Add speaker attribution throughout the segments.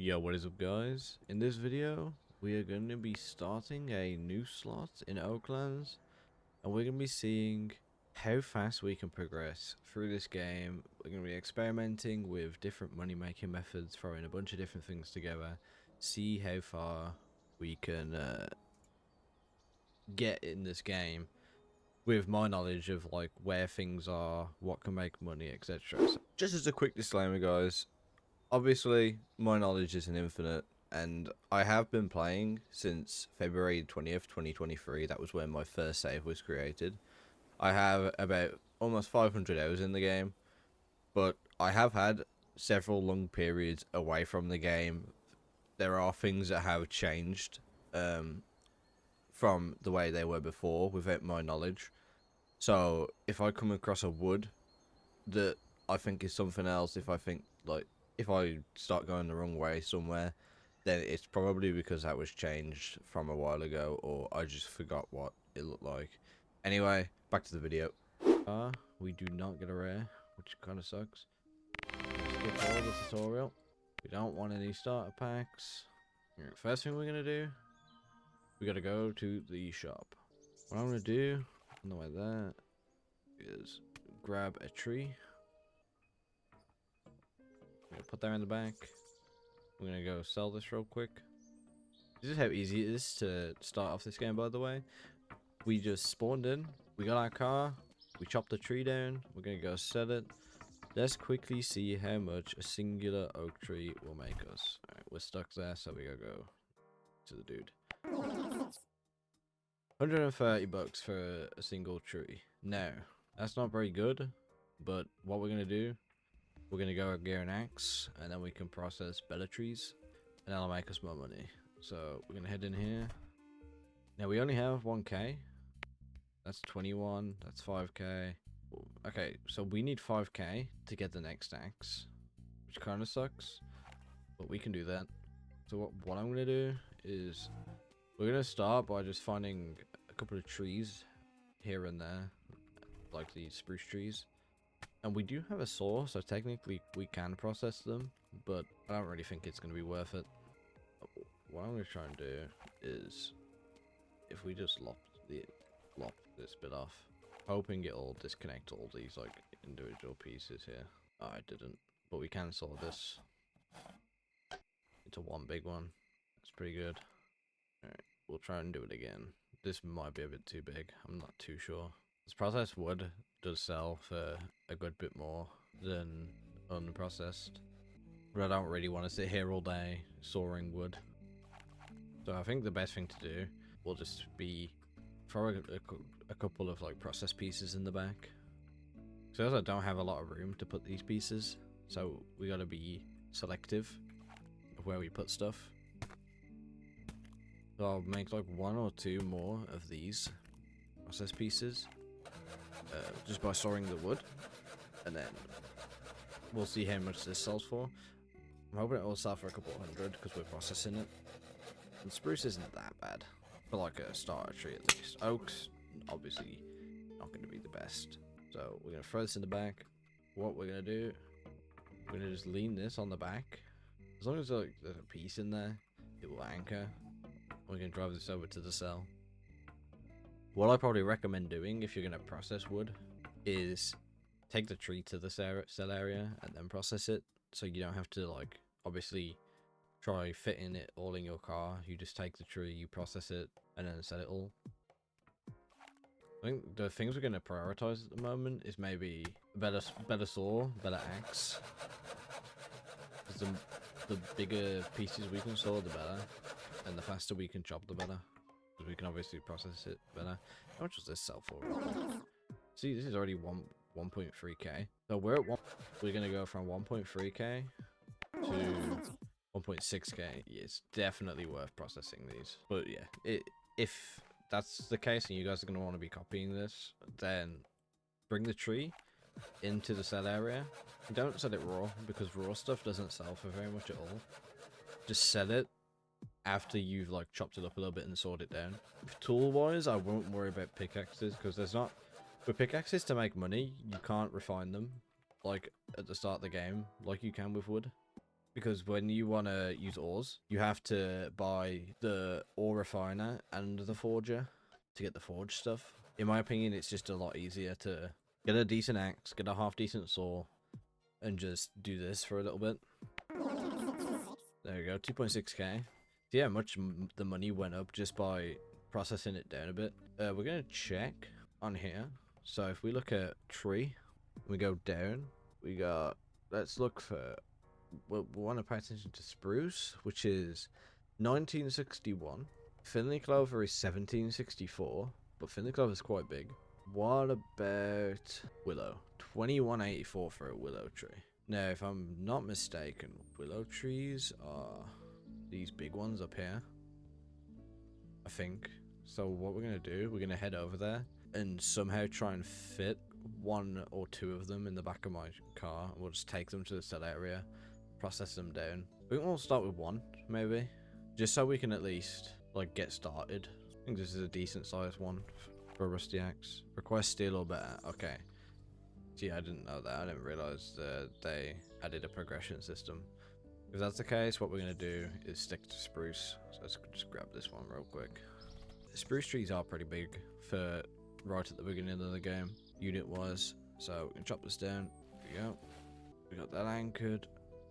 Speaker 1: Yo, what is up guys? In this video, we are going to be starting a new slot in Oaklands, and we're going to be seeing how fast we can progress through this game. We're going to be experimenting with different money making methods, throwing a bunch of different things together, see how far we can get in this game with my knowledge of like where things are, what can make money, etc. So, just as a quick disclaimer guys, obviously, my knowledge isn't infinite, and I have been playing since February 20th, 2023. That was when my first save was created. I have about almost 500 hours in the game, but I have had several long periods away from the game. There are things that have changed from the way they were before without my knowledge. So, if I come across a wood that I think is something else, if I start going the wrong way somewhere, then it's probably because that was changed from a while ago, or I just forgot what it looked like. Anyway, back to the video. We do not get a rare, which kind of sucks. Skip all the tutorial. We don't want any starter packs. First thing we're gonna do, we gotta go to the shop. What I'm gonna do on the way there is grab a tree. I'm gonna put that in the back. We're gonna go sell this real quick. This is how easy it is to start off this game, by the way. We just spawned in, we got our car, we chopped the tree down, we're gonna go sell it. Let's quickly see how much a singular oak tree will make us. Alright, we're stuck there, so we gotta go to the dude. 130 bucks for a single tree. Now, that's not very good, but what we're gonna do, we're gonna go gear an axe, and then we can process better trees, and that'll make us more money. So we're gonna head in here. Now we only have 1k. That's 21. That's 5k. Okay, so we need 5k to get the next axe, which kind of sucks, but we can do that. So what I'm gonna do is we're gonna start by just finding a couple of trees here and there, like these spruce trees. And we do have a saw, so technically we can process them, but I don't really think it's going to be worth it. What I'm going to try and do is, if we just lop this bit off, hoping it'll disconnect all these like individual pieces here. Oh, I didn't, but we can saw this into one big one. That's pretty good. Alright, we'll try and do it again. This might be a bit too big, I'm not too sure. This processed wood does sell for a good bit more than unprocessed, but I don't really want to sit here all day sawing wood. So I think the best thing to do will just be throw a couple of like processed pieces in the back. So I don't have a lot of room to put these pieces, so we gotta be selective of where we put stuff. So I'll make like 1 or 2 more of these processed pieces. Just by sawing the wood, and then we'll see how much this sells for. I'm hoping it will sell for a couple hundred because we're processing it. And spruce isn't that bad for like a starter tree at least. Oak's obviously not going to be the best. So we're going to throw this in the back. What we're going to do, we're going to just lean this on the back. As long as there's a piece in there, it will anchor. We're going to drive this over to the cell. What I probably recommend doing if you're going to process wood is take the tree to the cell area and then process it, so you don't have to like obviously try fitting it all in your car. You just take the tree, you process it, and then sell it all. I think the things we're going to prioritize at the moment is maybe better saw, better axe. Because the bigger pieces we can saw, the better, and the faster we can chop, the better. We can obviously process it better. How much does this sell for? See, this is already 1.3k. So we're gonna go from 1.3k to 1.6k. Yeah, it's definitely worth processing these. But yeah, if that's the case and you guys are gonna want to be copying this, then bring the tree into the sell area. Don't sell it raw, because raw stuff doesn't sell for very much at all. Just sell it after you've like chopped it up a little bit and sawed it down. Tool wise, I won't worry about pickaxes, because there's not, with pickaxes to make money you can't refine them like at the start of the game like you can with wood. Because when you want to use ores, you have to buy the ore refiner and the forger to get the forge stuff. In my opinion, it's just a lot easier to get a decent axe, get a half decent saw, and just do this for a little bit. There we go, 2.6k. See how much the money went up just by processing it down a bit. We're going to check on here. So if we look at tree, we go down, we got, let's look for, we want to pay attention to spruce, which is 1961. Finley clover is 1764, but Finley clover is quite big. What about willow? 2184 for a willow tree. Now, if I'm not mistaken, willow trees are these big ones up here, I think. So what we're going to do, we're going to head over there and somehow try and fit 1 or 2 of them in the back of my car. We'll just take them to the sell area, process them down. I think we'll start with 1, maybe, just so we can at least like get started. I think this is a decent sized one for a rusty axe. Request steel or better. Okay. Gee, I didn't know that. I didn't realize that they added a progression system. If that's the case, what we're going to do is stick to spruce. So let's just grab this one real quick. Spruce trees are pretty big for right at the beginning of the game, unit-wise. So we can chop this down. There we go. We got that anchored.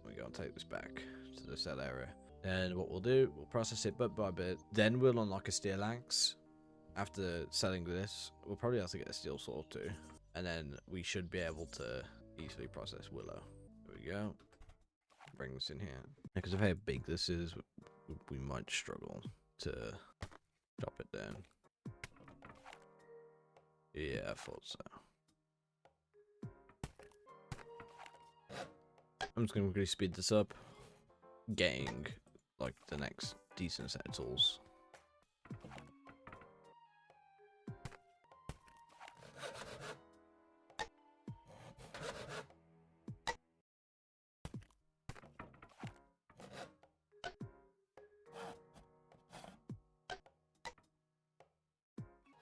Speaker 1: We're going to take this back to the sell area. And what we'll do, we'll process it bit by bit. Then we'll unlock a steel axe. After selling this, we'll probably have to get a steel sword too. And then we should be able to easily process willow. There we go. Bring this in here. Because of how big this is, we might struggle to chop it down. Yeah, I thought so. I'm just going to quickly speed this up. Getting like the next decent set of tools.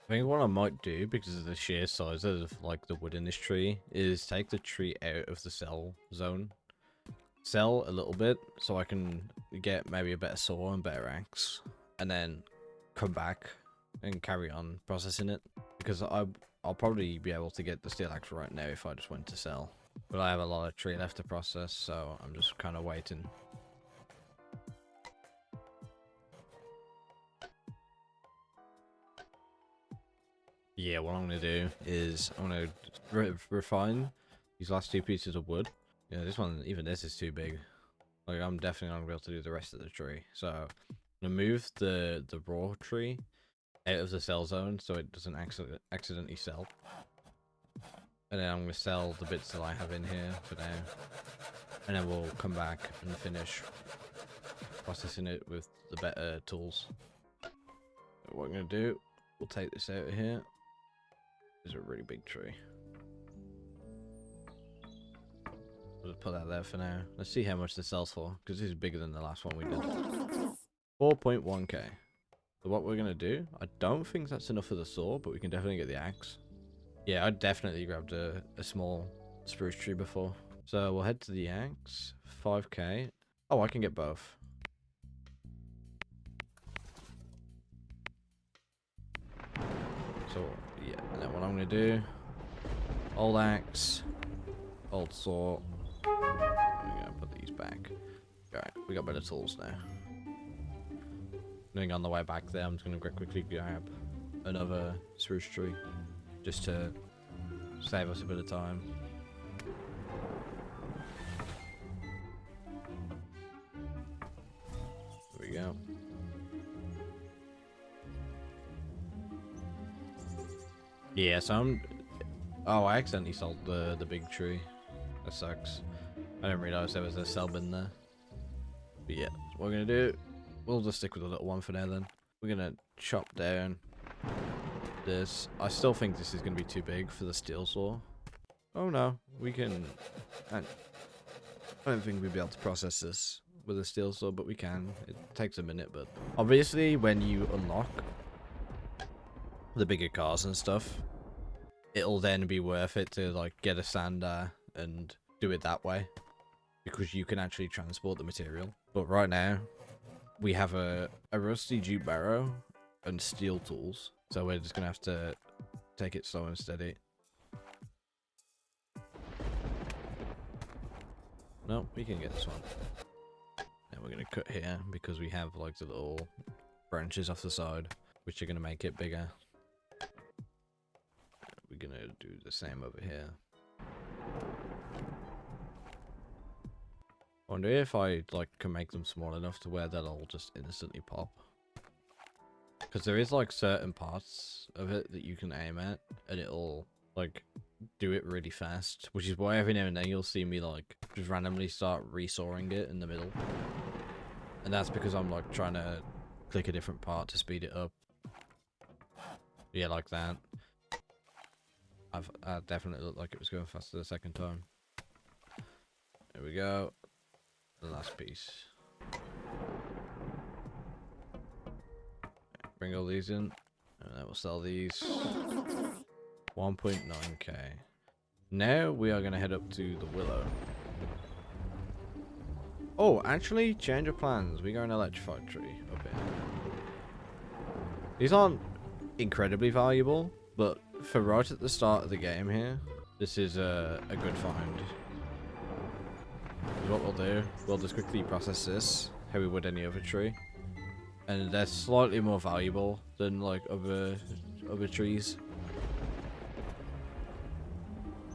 Speaker 1: I think what I might do, because of the sheer size of like the wood in this tree, is take the tree out of the sell zone. Sell a little bit so I can get maybe a better saw and better axe, and then come back and carry on processing it, because I'll probably be able to get the steel axe right now if I just went to sell. But I have a lot of tree left to process, so I'm just kind of waiting. Yeah, what I'm going to do is I'm going to refine these last 2 pieces of wood. Yeah, this one, even this is too big. Like, I'm definitely not going to be able to do the rest of the tree. So, I'm going to move the raw tree out of the sell zone so it doesn't accidentally sell. And then I'm going to sell the bits that I have in here for now. And then we'll come back and finish processing it with the better tools. So what I'm going to do, we'll take this out of here. This is a really big tree. We'll just put that there for now. Let's see how much this sells for, because this is bigger than the last one we did. 4.1k. So what we're going to do, I don't think that's enough for the saw, but we can definitely get the axe. Yeah, I definitely grabbed a small spruce tree before. So we'll head to the axe. 5k. Oh, I can get both. So, yeah, and then what I'm going to do, old axe, old saw. I'm going to put these back. Alright, we got better tools now. Going on the way back there, I'm just going to quickly grab another spruce tree, just to save us a bit of time. There we go. Yeah, so I'm... Oh, I accidentally sold the big tree. That sucks. I didn't realize there was a cell bin there. But yeah, what we're going to do, we'll just stick with the little one for now then. We're going to chop down this. I still think this is going to be too big for the steel saw. Oh no, we can... I don't think we'd be able to process this with a steel saw, but we can. It takes a minute, but... Obviously, when you unlock the bigger cars and stuff, it'll then be worth it to like get a sander and do it that way. because you can actually transport the material. But right now, we have a rusty jute barrow and steel tools. So we're just going to have to take it slow and steady. No, we can get this one. And we're going to cut here because we have like the little branches off the side, which are going to make it bigger. We're going to do the same over here. I wonder if I like can make them small enough to where they'll just instantly pop. Because there is like certain parts of it that you can aim at and it'll like do it really fast, which is why every now and then you'll see me like just randomly start resawing it in the middle. And that's because I'm like trying to click a different part to speed it up. Yeah, like that. I definitely looked like it was going faster the second time. There we go. The last piece. Bring all these in, and then we'll sell these. 1.9k. Now we are going to head up to the Willow. Oh, actually, change of plans. We got an electrified tree up here. These aren't incredibly valuable, but for right at the start of the game here, this is a good find. What we'll do, we'll just quickly process this, how we would any other tree. And they're slightly more valuable than like other trees.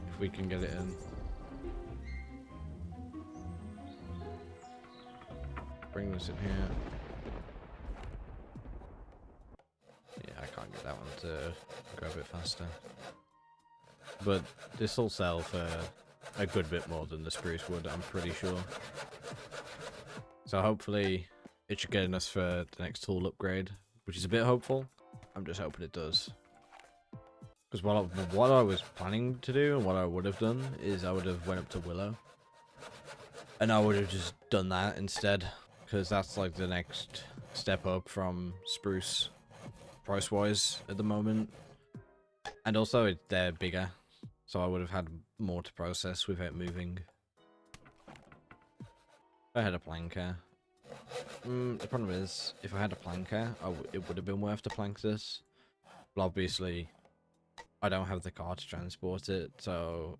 Speaker 1: If we can get it in. Bring this in here. Yeah, I can't get that one to go a bit faster. But this will sell for a good bit more than the spruce wood, I'm pretty sure. So hopefully it should get us for the next tool upgrade, which is a bit hopeful. I'm just hoping it does. Because what I was planning to do and what I would have done is I would have went up to Willow. And I would have just done that instead. Because that's like the next step up from spruce price-wise at the moment. And also they're bigger. So I would have had more to process without moving. If I had a planker. The problem is, if I had a planker, it would have been worth to plank this. But obviously, I don't have the car to transport it, so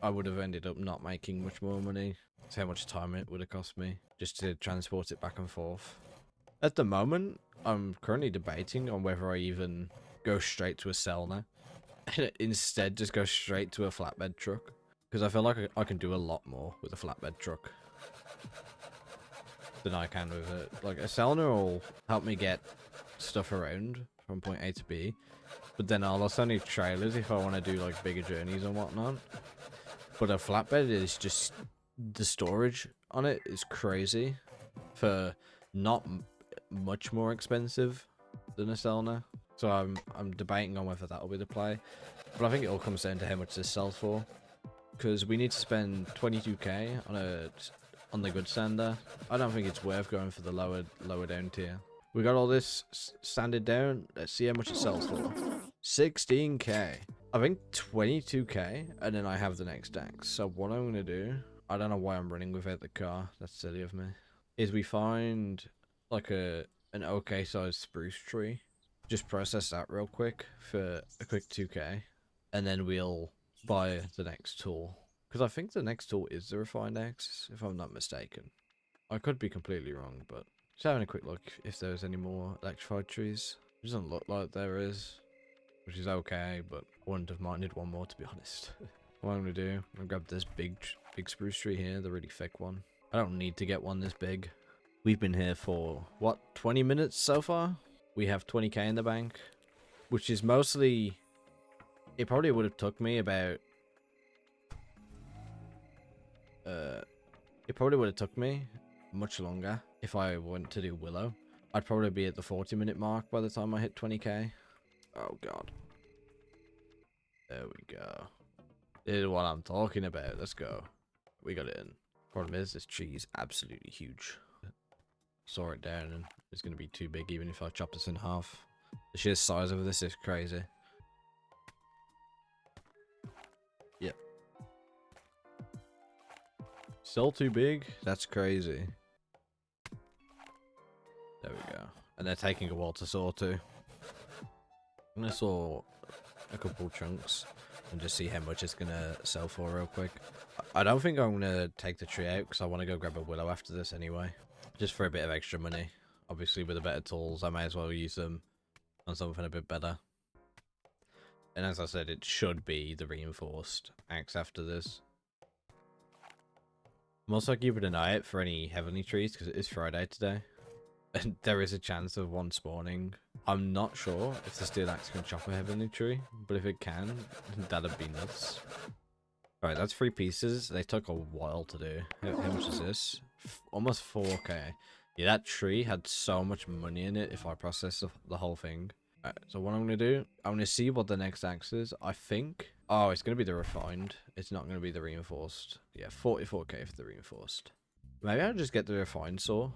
Speaker 1: I would have ended up not making much more money. That's how much time it would have cost me just to transport it back and forth. At the moment, I'm currently debating on whether I even go straight to a Selner and instead just go straight to a flatbed truck. Because I feel like I can do a lot more with a flatbed truck than I can with it. Like, a Selner will help me get stuff around from point A to B, but then I'll also need trailers if I want to do like bigger journeys and whatnot. But a flatbed is just, the storage on it is crazy for not much more expensive than a Selner. So I'm debating on whether that'll be the play, but I think it all comes down to how much this sells for, because we need to spend 22k on the good sander. I don't think it's worth going for the lower down tier. We got all this sanded down. Let's see how much it sells for. 16k. I think 22k, and then I have the next axe. So what I'm gonna do, I don't know why I'm running without the car. That's silly of me. Is we find like an okay sized spruce tree. Just process that real quick for a quick 2k, and then we'll buy the next tool. Because I think the next tool is the refined axe, if I'm not mistaken. I could be completely wrong, but just having a quick look if there's any more electrified trees. It doesn't look like there is, which is okay, but I wouldn't have minded one more, to be honest. What I'm going to do, I'm going to grab this big spruce tree here, the really thick one. I don't need to get one this big. We've been here for, what, 20 minutes so far? We have 20k in the bank, which is mostly... It probably would have took me about... It probably would have took me much longer if I went to do Willow. I'd probably be at the 40-minute mark by the time I hit 20k. Oh god. There we go. This is what I'm talking about. Let's go. We got it in. Problem is, this tree is absolutely huge. Saw it down and it's going to be too big even if I chop this in half. The sheer size of this is crazy. Yep. Still too big? That's crazy. There we go. And they're taking a while to saw too. I'm gonna saw a couple chunks and just see how much it's gonna sell for real quick. I don't think I'm gonna take the tree out because I want to go grab a willow after this anyway. Just for a bit of extra money. Obviously with the better tools, I may as well use them on something a bit better. And as I said, it should be the reinforced axe after this. I'm also keeping an eye out for any heavenly trees because it is Friday today. And there is a chance of one spawning. I'm not sure if the steel axe can chop a heavenly tree, but if it can, that'd be nuts. Alright, that's 3 pieces. They took a while to do. How much is this? Almost 4k. Yeah, that tree had so much money in it if I process the whole thing. Alright, so what I'm going to do, I'm going to see what the next axe is. I think... Oh, it's going to be the refined. It's not going to be the reinforced. Yeah, 44k for the reinforced. Maybe I'll just get the refined saw.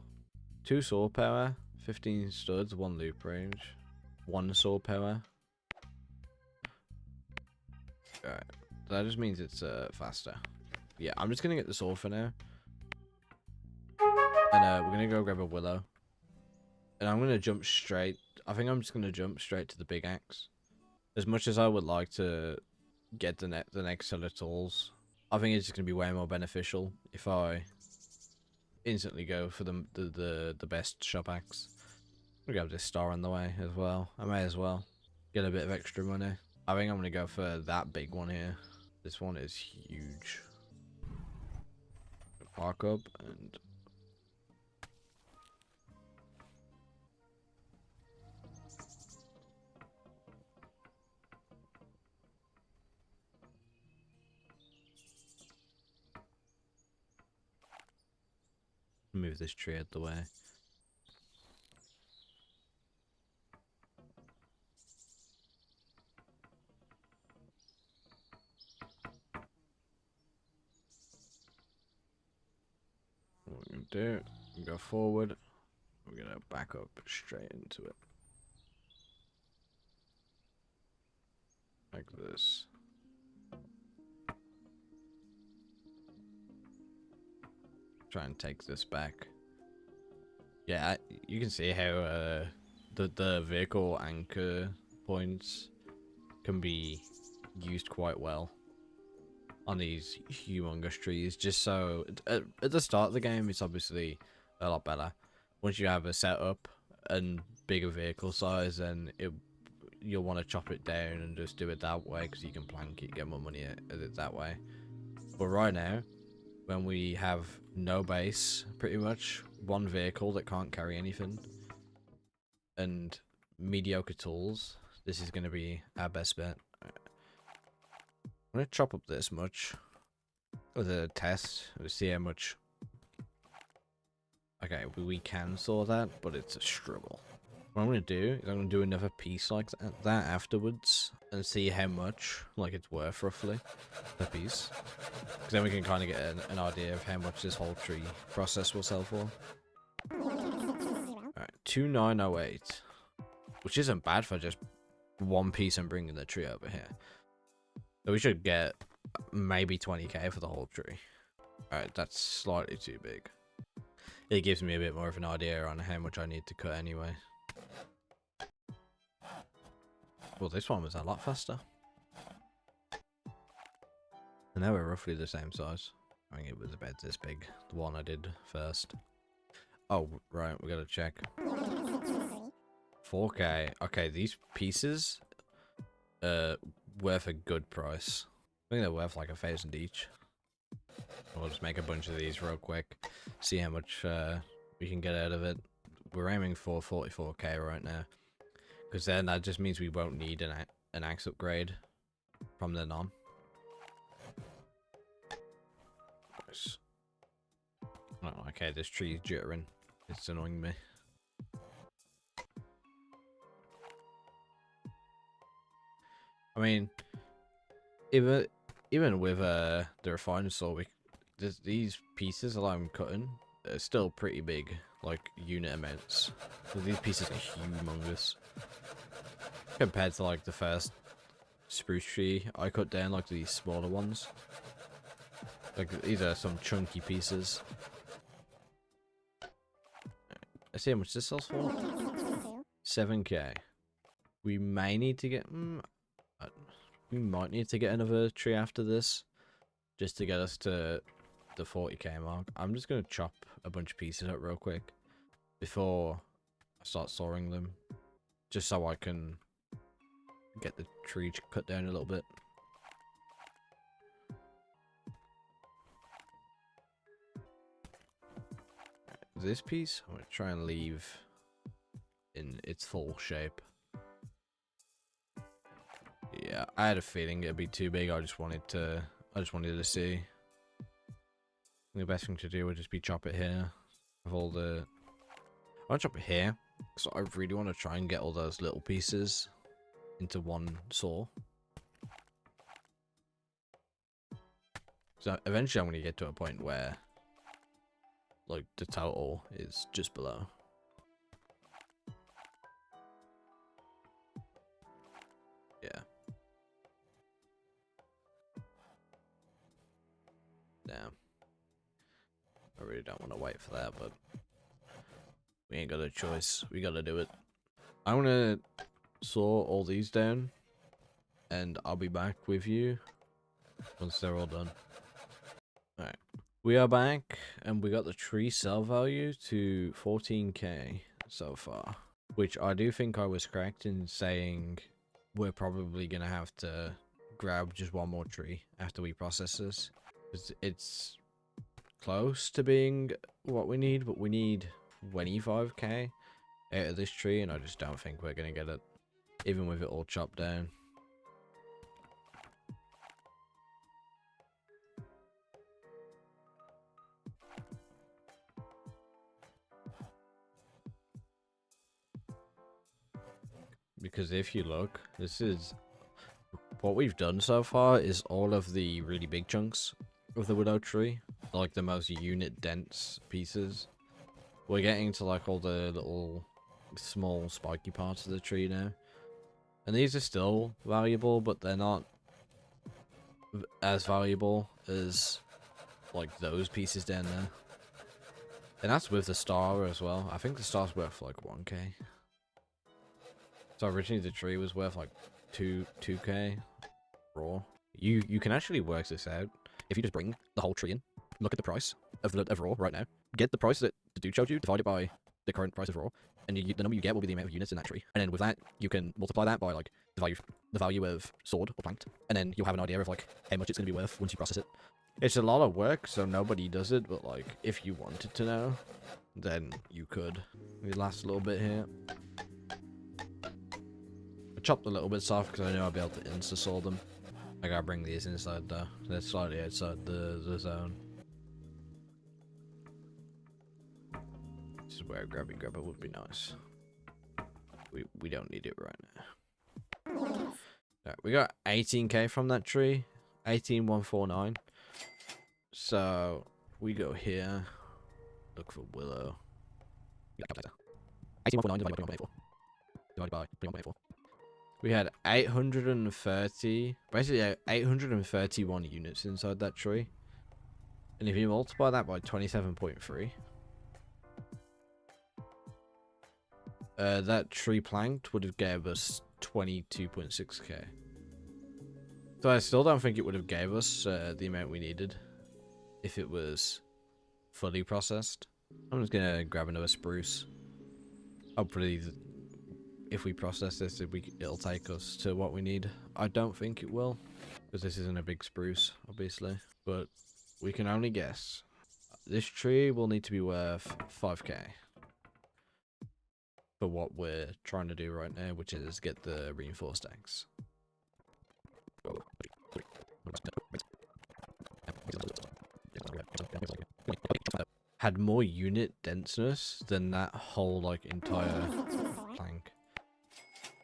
Speaker 1: 2 saw power, 15 studs, 1 loop range, 1 saw power. Alright, that just means it's faster. Yeah, I'm just gonna get the saw for now. And we're gonna go grab a willow. And I'm gonna jump straight. I think I'm just gonna jump straight to the big axe. As much as I would like to get the next set of tools, I think it's just gonna be way more beneficial if I instantly go for the best shop axe. I'm gonna have this star on the way as well. I may as well get a bit of extra money. I think I'm gonna go for that big one here. This one is huge. Park up and move this tree out of the way. What we're gonna do, we go forward, we're gonna back up straight into it. Like this. Try and take this back. Yeah, you can see how the vehicle anchor points can be used quite well on these humongous trees. Just so at the start of the game, it's obviously a lot better. Once you have a setup and bigger vehicle size, then you'll want to chop it down and just do it that way because you can plank it, get more money at it that way. But right now, when we have no base, pretty much, 1 vehicle that can't carry anything, and mediocre tools, this is going to be our best bet. I'm going to chop up this much with a test to see how much. Okay, we can saw that, but it's a struggle. What I'm going to do is I'm going to do another piece like that afterwards and see how much like it's worth roughly per piece. Because then we can kind of get an idea of how much this whole tree process will sell for. Alright, 2908. Which isn't bad for just 1 piece and bringing the tree over here. So we should get maybe 20k for the whole tree. Alright, that's slightly too big. It gives me a bit more of an idea on how much I need to cut anyway. Well, this one was a lot faster. And now we're roughly the same size. I think it was about this big, the one I did first. Oh, right, we gotta check. 4k. Okay, these pieces worth a good price. I think they're worth like 1,000 each. We'll just make a bunch of these real quick. See how much we can get out of it. We're aiming for 44k right now. Because then that just means we won't need an axe upgrade from then on. Nice. Oh, okay, this tree is jittering. It's annoying me. I mean, even with the refined saw, these pieces that I'm cutting are still pretty big, like unit amounts. So these pieces are humongous compared to like the first spruce tree I cut down, like these smaller ones. Like, these are some chunky pieces. Let's see how much this sells for. 7k. We may need to get... we might need to get another tree after this. Just to get us to the 40k mark. I'm just going to chop a bunch of pieces up real quick. Before I start sawing them. Just so I can get the tree cut down a little bit. This piece, I'm going to try and leave in its full shape. Yeah, I had a feeling it'd be too big. I just wanted to see. I think the best thing to do would just be chop it here. Of all the, I want to chop it here, so I really want to try and get all those little pieces into one saw. So eventually, I'm going to get to a point where, like, the total is just below. Yeah. Damn. I really don't want to wait for that, but we ain't got a choice. We gotta do it. I'm gonna saw all these down, and I'll be back with you once they're all done. Alright. We are back, and we got the tree sell value to 14k so far. Which I do think I was correct in saying we're probably gonna have to grab just one more tree after we process this. It's close to being what we need, but we need 25k out of this tree, and I just don't think we're gonna get it, even with it all chopped down. Because if you look, this is what we've done so far is all of the really big chunks of the willow tree, like the most unit dense pieces. We're getting to like all the little small spiky parts of the tree now, and these are still valuable, but they're not as valuable as like those pieces down there. And that's with the star as well. I think the star's worth like 1k. So originally the tree was worth like 2k raw. You can actually work this out if you just bring the whole tree in, look at the price of raw right now, get the price that the dude showed you, divide it by the current price of raw, and the number you get will be the amount of units in that tree. And then with that, you can multiply that by like the value of sword or planked, and then you'll have an idea of like how much it's going to be worth once you process it. It's a lot of work, so nobody does it, but like if you wanted to know, then you could. We last a little bit here. I chopped a little bit off because I know I'll be able to insta-saw them. I gotta bring these inside though. They're slightly outside the zone. This is where a grabby grabber would be nice. We don't need it right now. Alright, we got 18k from that tree. 18,149. So we go here. Look for willow. 18,149 divided by 0.84. Divided by 0.84. We had 830, basically 831 units inside that tree. And if you multiply that by 27.3, that tree planked would have gave us 22.6k. So I still don't think it would have gave us the amount we needed if it was fully processed. I'm just gonna grab another spruce. Hopefully, if we process this, it'll take us to what we need. I don't think it will, because this isn't a big spruce, obviously. But we can only guess. This tree will need to be worth 5k for what we're trying to do right now, which is get the reinforced eggs. Had more unit denseness than that whole like entire plank.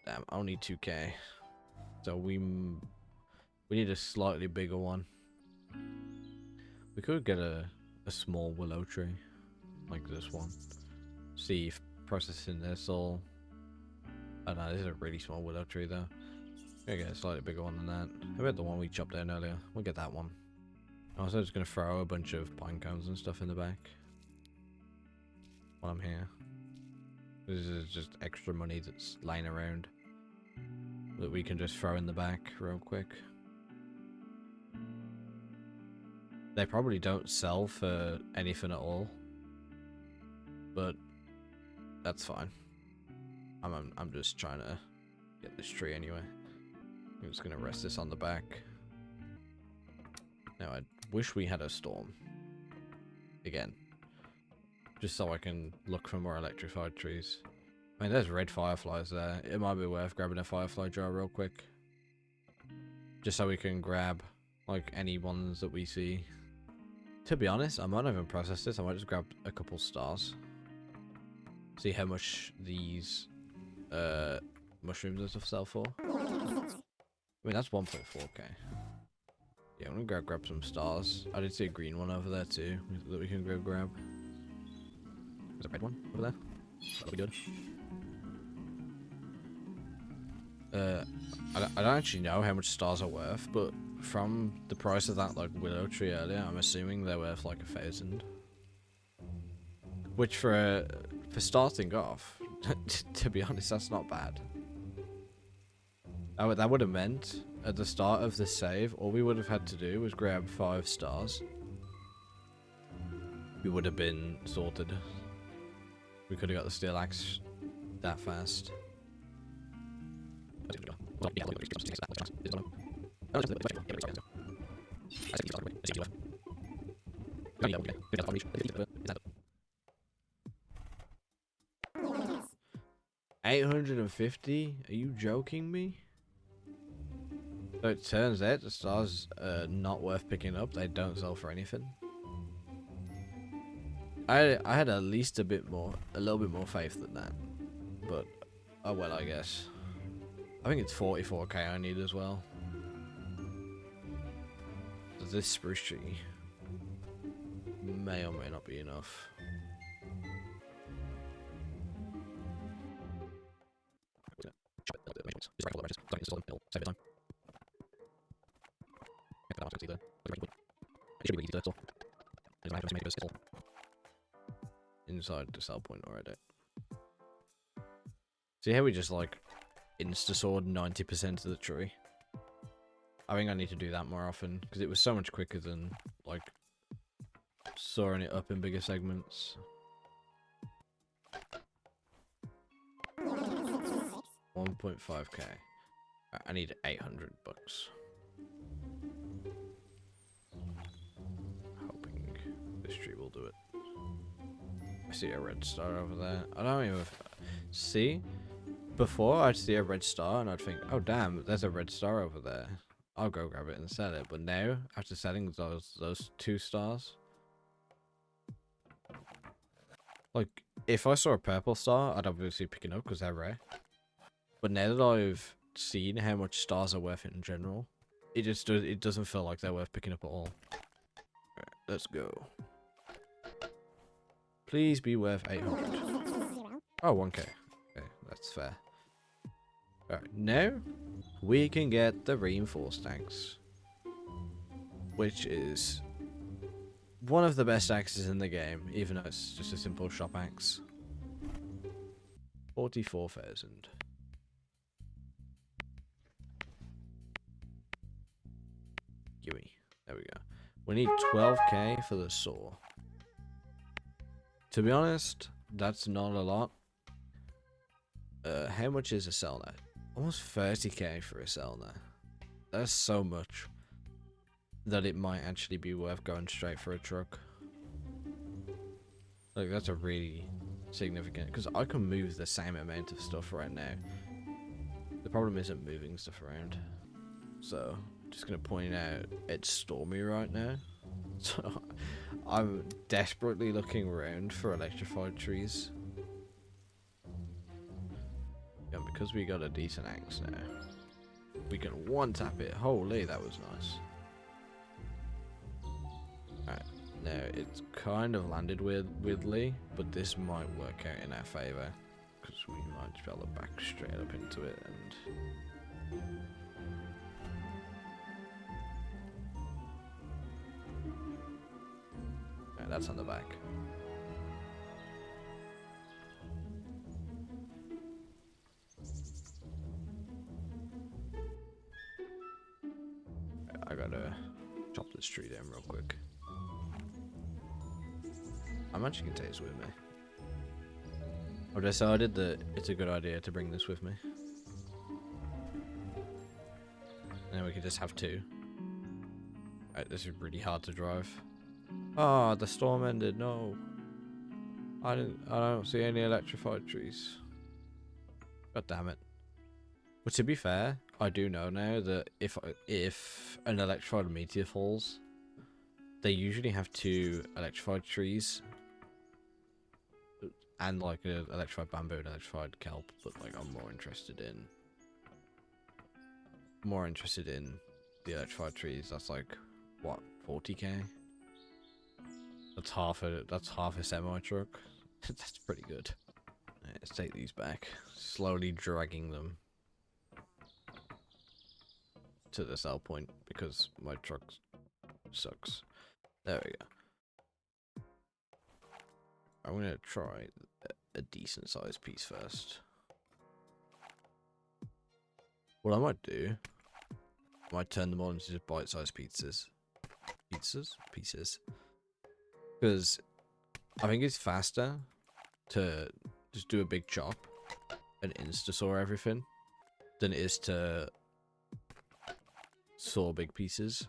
Speaker 1: Damn, only 2k. So we need a slightly bigger one. We could get a small willow tree like this one. See if processing this all. Oh no, this is a really small willow tree though. We're gonna get a slightly bigger one than that. How about the one we chopped down earlier? We'll get that one. I'm also just gonna throw a bunch of pine cones and stuff in the back while I'm here. This is just extra money that's lying around that we can just throw in the back real quick. They probably don't sell for anything at all, but that's fine. I'm just trying to get this tree anyway. I'm just gonna rest this on the back. Now I wish we had a storm again, just so I can look for more electrified trees. I mean, there's red fireflies there. It might be worth grabbing a firefly jar real quick, just so we can grab like any ones that we see. To be honest, I might not even process this. I might just grab a couple stars, see how much these mushrooms and stuff sell for. I mean, that's 1.4k. Yeah, I'm gonna grab some stars. I did see a green one over there too that we can go grab. There's a red one over there. That'll be good. I don't actually know how much stars are worth, but from the price of that like willow tree earlier, I'm assuming they're worth like 1,000. Which for starting off, to be honest, that's not bad. That would have meant at the start of the save, all we would have had to do was grab 5 stars. We would have been sorted. We could have got the steel axe that fast. $850? Are you joking me? So it turns out the stars are not worth picking up. They don't sell for anything. I had at least a little bit more faith than that. But, oh well, I guess. I think it's 44k I need as well. So this spruce tree may or may not be enough. Inside the sell point already. See how we just like insta-sword 90% of the tree? I think I need to do that more often because it was so much quicker than like sawing it up in bigger segments. 1.5k. I need 800 bucks. Hoping this tree will do it. I see a red star over there. I don't even see. Before I'd see a red star and I'd think, oh damn, there's a red star over there. I'll go grab it and sell it. But now, after selling those 2 stars, like if I saw a purple star, I'd obviously pick it up because they're rare. But now that I've seen how much stars are worth in general, it doesn't feel like they're worth picking up at all. Right, let's go. Please be worth 800. Oh, 1k. Okay, that's fair. Alright, now we can get the reinforced axe, which is one of the best axes in the game, even though it's just a simple shop axe. 44,000. Gimme. There we go. We need 12k for the saw. To be honest, that's not a lot. How much is a cell now? Almost 30k for a cell now. That's so much that it might actually be worth going straight for a truck. Like, that's a really significant, because I can move the same amount of stuff right now. The problem isn't moving stuff around. So, just gonna point out, it's stormy right now. So, I'm desperately looking around for electrified trees. And because we got a decent axe now, we can one-tap it. Holy, that was nice. Alright, now it's kind of landed weirdly, but this might work out in our favour. Because we might just be able to back straight up into it and... that's on the back. I gotta chop this tree down real quick. I'm actually gonna take this with me. I've decided that it's a good idea to bring this with me. And then we could just have two. Right, this is really hard to drive. Ah, the storm ended. No, I don't see any electrified trees. God damn it. But to be fair, I do know now that if an electrified meteor falls, they usually have two electrified trees and like an electrified bamboo and electrified kelp. But like, I'm more interested in the electrified trees. That's like what, 40k? That's half a semi truck. That's pretty good. Right, let's take these back, slowly dragging them to the sell point because my truck sucks. There we go. I'm gonna try a decent sized piece first. What I might do, I might turn them all into just bite-sized pizzas. Pieces. Because I think it's faster to just do a big chop and insta-saw everything than it is to saw big pieces.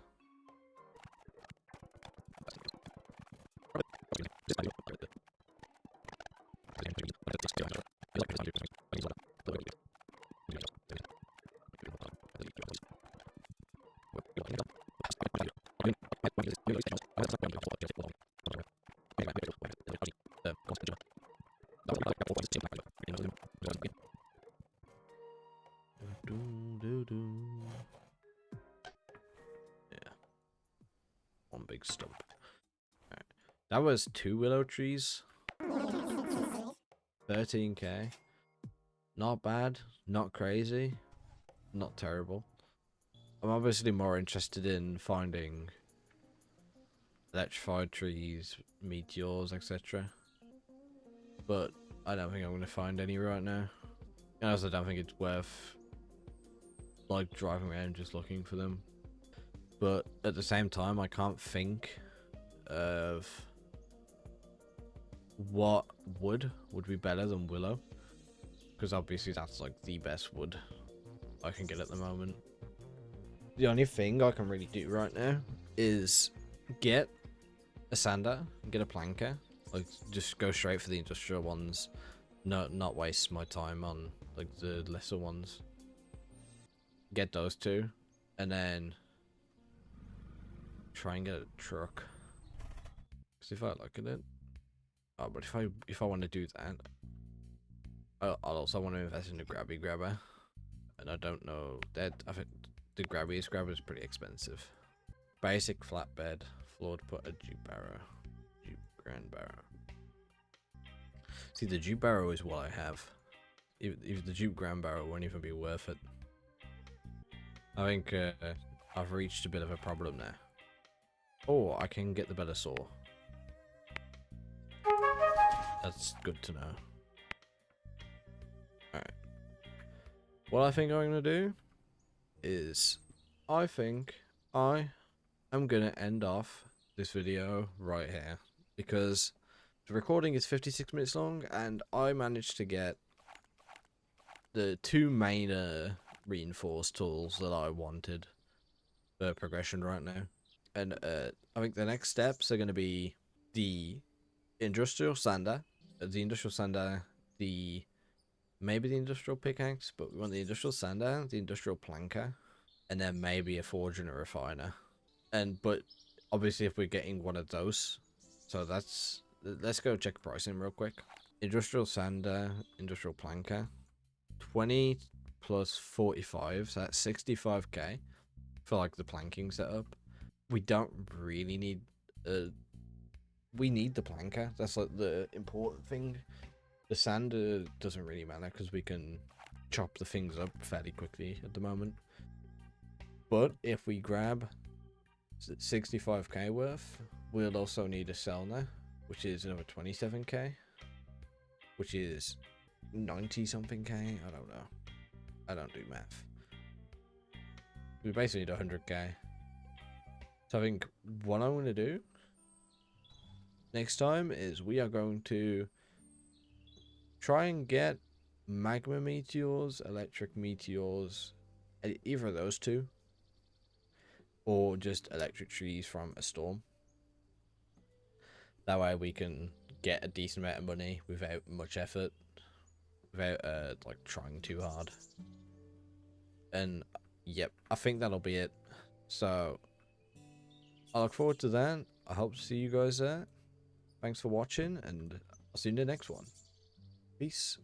Speaker 1: Yeah, one big stump. Right. That was 2 willow trees. 13k. Not bad, not crazy, not terrible. I'm obviously more interested in finding electrified trees, meteors, etc. But I don't think I'm going to find any right now. I also don't think it's worth like driving around just looking for them. But at the same time, I can't think of what wood would be better than willow, because obviously that's like the best wood I can get at the moment. The only thing I can really do right now is get a sander, get a planker, like just go straight for the industrial ones, not waste my time on like the lesser ones. Get those two, and then try and get a truck. Because if I look at it, oh, but if I want to do that, I'll also want to invest in a grabby grabber, and I don't know that I think the grabbiest grabber is pretty expensive. Basic flatbed, floored put a jute barrow, jute grand barrow. See, the jute barrow is what I have. If the jute grand barrow won't even be worth it. I think I've reached a bit of a problem there. Oh, I can get the better saw. That's good to know. Alright. What I think I'm going to do is, I think I am going to end off this video right here. Because the recording is 56 minutes long, and I managed to get the 2 main reinforced tools that I wanted for progression right now. And I think the next steps are going to be the industrial sander, maybe the industrial pickaxe, but we want the industrial sander, the industrial planker, and then maybe a forge and a refiner. But obviously if we're getting one of those, so let's go check pricing real quick. Industrial sander, industrial planker, 20 plus 45, so that's 65k for like the planking setup. We don't really need we need the planker. That's like the important thing. The sander doesn't really matter because we can chop the things up fairly quickly at the moment. But if we grab 65k worth, we'll also need a cell now, which is another 27k, which is 90 something k. I don't know. I don't do math. We basically need 100k. So I think what I'm going to do next time is we are going to try and get magma meteors, electric meteors, either of those two, or just electric trees from a storm. That way we can get a decent amount of money without much effort, without like trying too hard. And yep, I think that'll be it. So I look forward to that. I hope to see you guys there. Thanks for watching, and I'll see you in the next one. Peace.